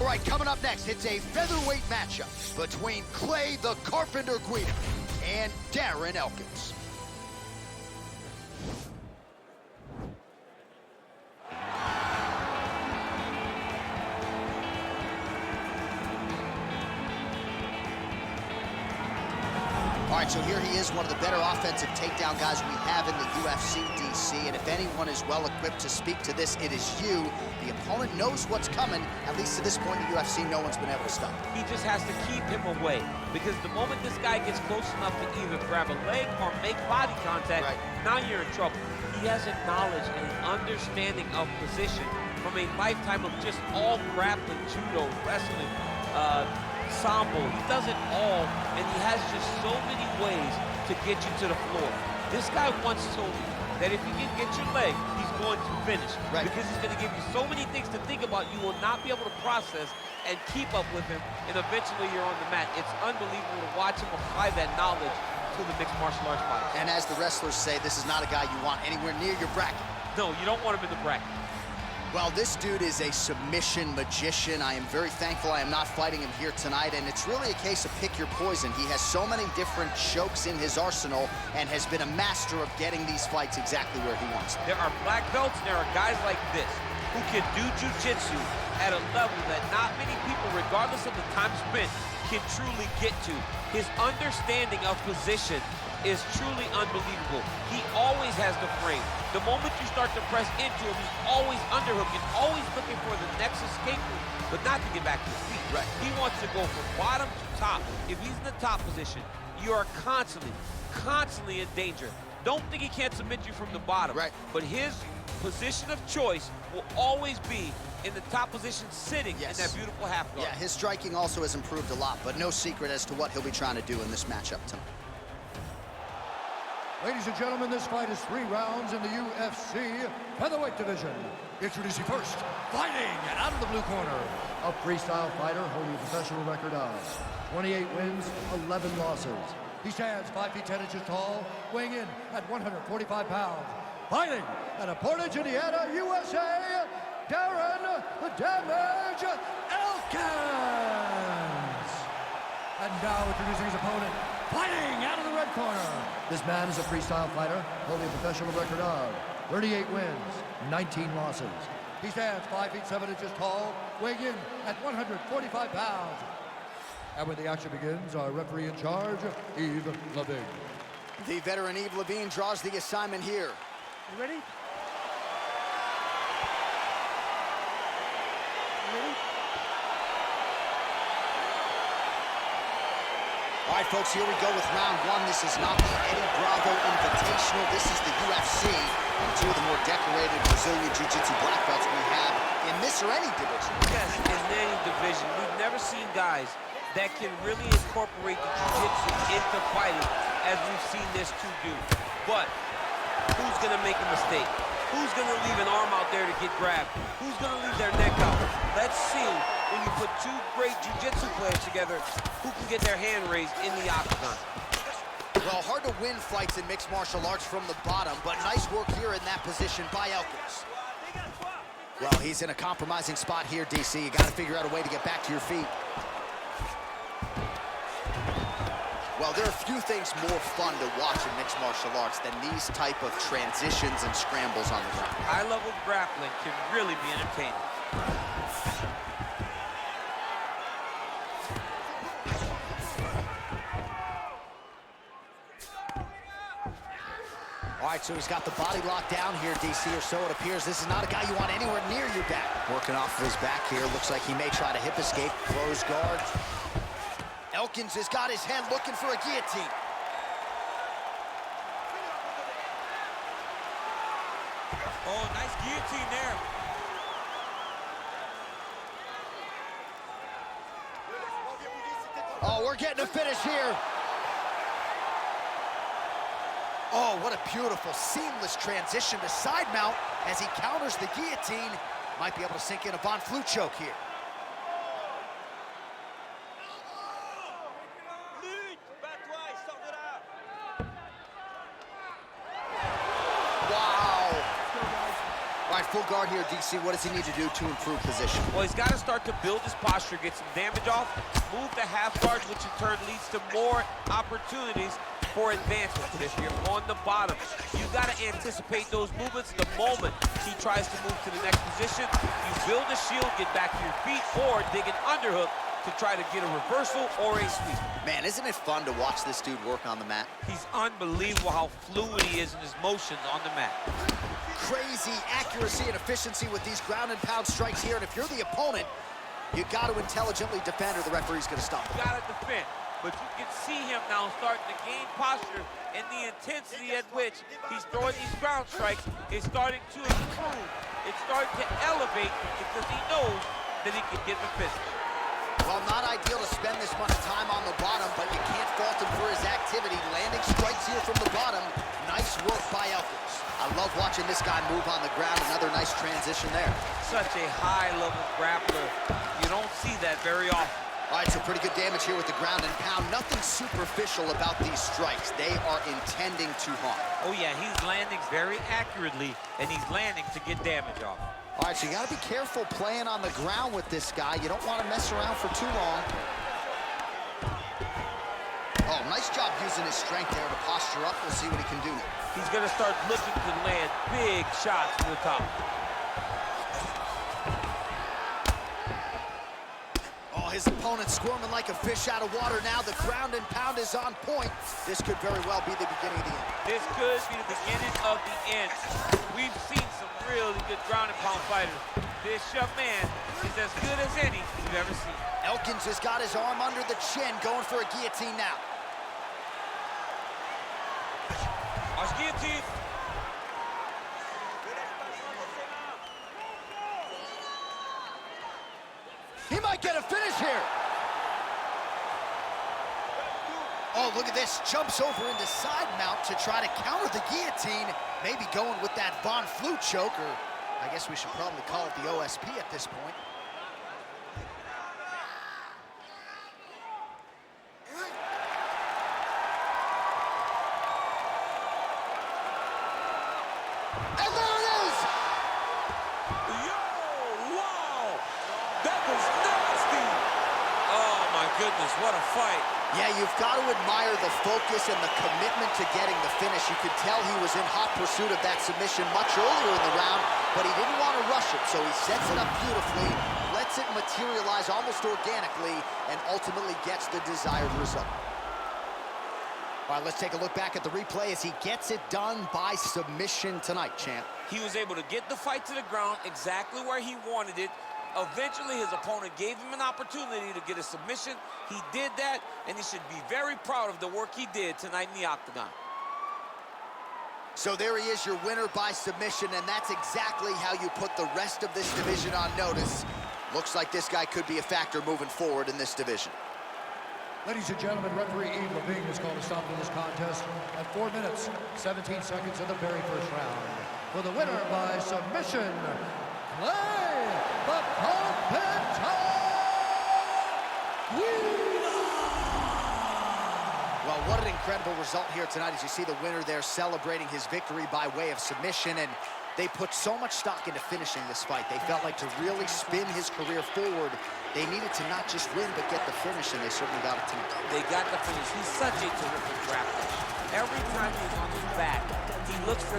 right, coming up next, it's a featherweight matchup between Clay the Carpenter Guida and Darren Elkins. All right, so here he is, one of the better offensive takedown guys we have in the UFC, DC, and if anyone is well-equipped to speak to this, it is you. The opponent knows what's coming. At least to this point in the UFC, no one's been able to stop him. He just has to keep him away, because the moment this guy gets close enough to either grab a leg or make body contact, now you're in trouble. He has a knowledge and an understanding of position from a lifetime of just all grappling, judo, wrestling, sambo. He does it all, and he has just so many ways to get you to the floor. This guy once told me that if you can get your leg, he's going to finish. Because he's going to give you so many things to think about, you will not be able to process and keep up with him, and eventually you're on the mat. It's unbelievable to watch him apply that knowledge to the mixed martial arts fight. And as the wrestlers say, this is not a guy you want anywhere near your bracket. No, you don't want him in the bracket. Well, this dude is a submission magician. I am very thankful I am not fighting him here tonight, and it's really a case of pick your poison. He has so many different chokes in his arsenal and has been a master of getting these fights exactly where he wants them. There are black belts, and there are guys like this who can do jiu-jitsu at a level that not many people, regardless of the time spent, can truly get to. His understanding of position is truly unbelievable. He always has the frame. The moment you start to press into him, he's always underhooking, always looking for the next escape route, but not to get back to his feet. He wants to go from bottom to top. If he's in the top position, you are constantly in danger. Don't think he can't submit you from the bottom. But his position of choice will always be in the top position, sitting in that beautiful half guard. Yeah, his striking also has improved a lot, but no secret as to what he'll be trying to do in this matchup tonight. Ladies and gentlemen, this fight is 3 rounds in the UFC featherweight division. Introducing first, fighting out of the blue corner, a freestyle fighter holding a professional record of 28 wins, 11 losses. He stands 5 feet 10 inches tall, weighing in at 145 pounds. Fighting out of Portage, Indiana, USA, Darren the Damage Elkins. And now introducing his opponent, fighting out of the red corner. This man is a freestyle fighter holding a professional record of 38 wins, 19 losses. He stands 5 feet 7 inches tall, weighing in at 145 pounds. And when the action begins, our referee in charge, Yves Levine. The veteran Yves Levine draws the assignment here. You ready? All right, folks, here we go with round 1. This is not the Eddie Bravo Invitational. This is the UFC, and 2 of the more decorated Brazilian Jiu-Jitsu black belts we have in this or any division. Yes, in any division. We've never seen guys that can really incorporate the Jiu-Jitsu into fighting as we've seen this two do. But who's going to make a mistake? Who's going to leave an arm out there to get grabbed? Who's going to leave their neck out? Let's see, when you put 2 great jiu-jitsu players together, who can get their hand raised in the octagon. Well, hard to win fights in mixed martial arts from the bottom, but nice work here in that position by Elkins. Well, he's in a compromising spot here, DC. You got to figure out a way to get back to your feet. Well, there are few things more fun to watch in mixed martial arts than these type of transitions and scrambles on the ground. High-level grappling can really be entertaining. All right, so he's got the body locked down here, DC, or so it appears. This is not a guy you want anywhere near your back. Working off of his back here. Looks like he may try to hip escape. Close guard. Elkins has got his head looking for a guillotine. Oh, nice guillotine there. Oh, we're getting a finish here. Oh, what a beautiful, seamless transition to side mount as he counters the guillotine. Might be able to sink in a Von Flue choke here. Wow. All right, full guard start here, DC? What does he need to do to improve position? Well, he's got to start to build his posture, get some damage off, move the half guard, which in turn leads to more opportunities for advancement. But if you're on the bottom, you got to anticipate those movements the moment he tries to move to the next position. You build a shield, get back to your feet, or dig an underhook to try to get a reversal or a sweep. Man, isn't it fun to watch this dude work on the mat? He's unbelievable how fluid he is in his motions on the mat. Crazy accuracy and efficiency with these ground and pound strikes here, and if you're the opponent, you got to intelligently defend or the referee's going to stop. You got to defend, but you can see him now starting to gain posture, and the intensity at which he's throwing these ground strikes is starting to improve. It's starting to elevate because he knows that he can get the finish. Well, not ideal to spend this much time on the bottom, but you can't fault him for his activity. Landing strikes here from the bottom. Nice work by Elkins. I love watching this guy move on the ground. Another nice transition there. Such a high-level grappler. You don't see that very often. All right, so pretty good damage here with the ground and pound. Nothing superficial about these strikes. They are intending to harm. Oh, yeah, he's landing very accurately, and he's landing to get damage off. All right, so you got to be careful playing on the ground with this guy. You don't want to mess around for too long. Oh, nice job using his strength there to posture up. We'll see what he can do now. He's going to start looking to land big shots to the top. Oh, his opponent's squirming like a fish out of water now. The ground and pound is on point. This could very well be the beginning of the end. This could be the beginning of the end. We've seen some really good ground and pound fighters. This young man is as good as any you've ever seen. Elkins has got his arm under the chin, going for a guillotine now. Watch guillotine. He might get a finish here. Oh, look at this. Jumps over into side mount to try to counter the guillotine. Maybe going with that Von Flue choke, or I guess we should probably call it the OSP at this point. And there it is! Yo, wow! That was nasty! Oh, my goodness, what a fight. Yeah, you've got to admire the focus and the commitment to getting the finish. You could tell he was in hot pursuit of that submission much earlier in the round, but he didn't want to rush it, so he sets it up beautifully, lets it materialize almost organically, and ultimately gets the desired result. All right, let's take a look back at the replay as he gets it done by submission tonight, champ. He was able to get the fight to the ground exactly where he wanted it. Eventually, his opponent gave him an opportunity to get a submission. He did that, and he should be very proud of the work he did tonight in the octagon. So there he is, your winner by submission, and that's exactly how you put the rest of this division on notice. Looks like this guy could be a factor moving forward in this division. Ladies and gentlemen, referee Eve Levine has called a stop to this contest at 4 minutes, 17 seconds of the very first round. For the winner by submission, Clay, the Carpenter Guida! Well, what an incredible result here tonight as you see the winner there celebrating his victory by way of submission, and they put so much stock into finishing this fight. They felt like to really spin his career forward, they needed to not just win, but get the finish, and they certainly got it tonight. They got the finish. He's such a terrific grappler. Every time he's on his back, he looks for